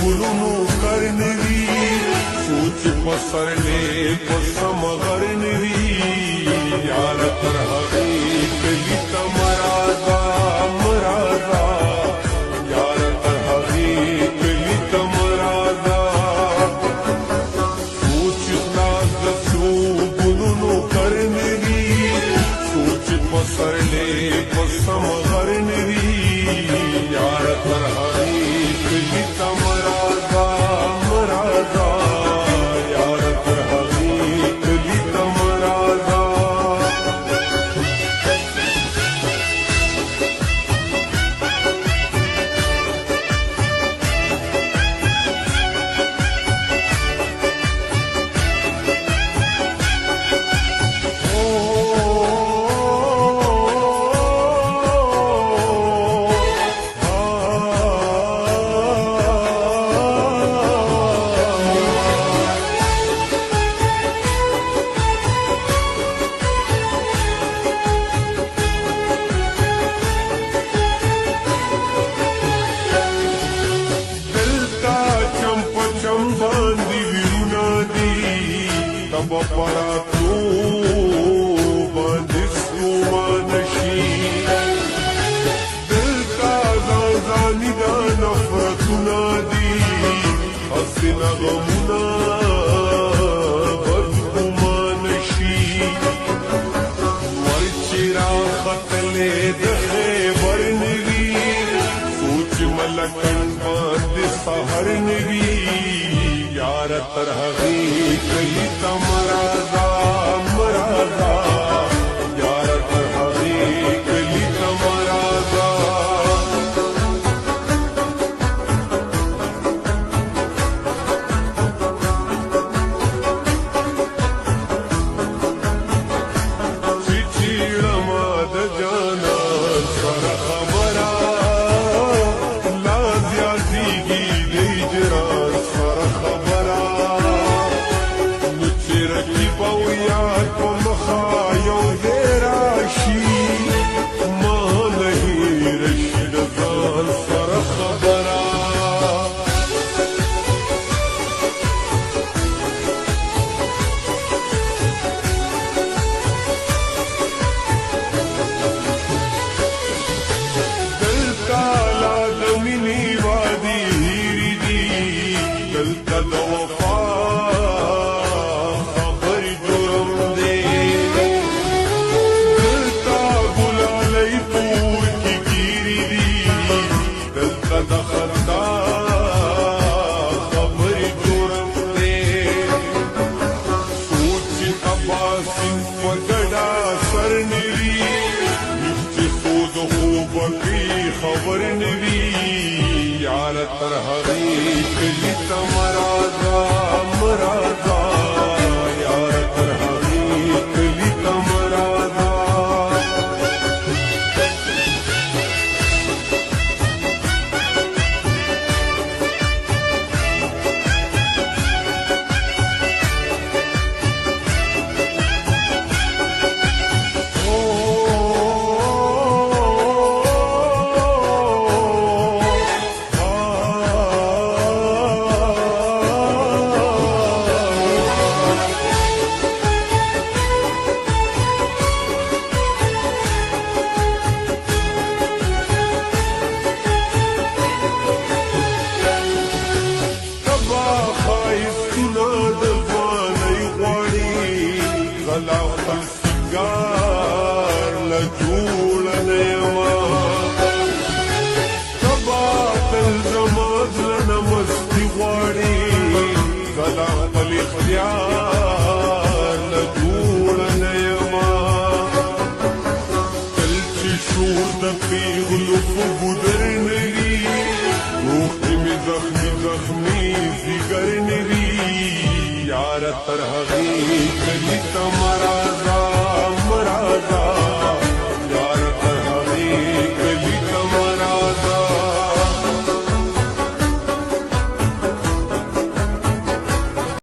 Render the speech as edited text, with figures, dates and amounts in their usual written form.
ګلونو کرنوي سوچ پسرلې پسم غرنوي یار تر هغې کلی ته مرازا مرازا یار تر هغې کلی ته مرازا سوچ خلاص د سرو ګلونو کرنوي سوچ پسرلې پسم غرنوي یار تر هغې کلی ته مرازا مرازا یار تر هغې کلی ته مرازا بپراتو باندې ستومانشي دلتا ځانځاني دا نفرتونه دي هسې نغمونه بدګمانشي ور چې راختلې د خیبر نوي سوچ ملکن باندې سهر نوي یار تر هغې کلی ته مرازا مرازا یار تر هغې کلی ته مرازا چې چیړمه د جانان سره خبره لا زیاتېږي د هجران سره خبره نو چې رقیب او یار په مخه یو دی راشي ما نه هېره شي د ځان سره خبره دلته لا د مینې وادي هېرې دي دلته د وفا خبرې جرم دی دلته ګلالۍ پور کې ګیرې دي دلته د خندا خبرې جرم دی سوچ چې عباسین په ګډه سر نه وي چې سود خوب کې خبر نه وي یار تر هغې کلی ته مرازا مرازا یار تر هغې کلی ته مرازا غلا خپل سنگار لجوړ نه یما تبا تل زما زړه مستی غواړي غلا خپل اختیار لجوړ نه یما تل چې شور د پیغلو په ګودر نه وي روح کې مې زخمي زخمي ځیګر نه وي یار تر هغې کلی ته مرازا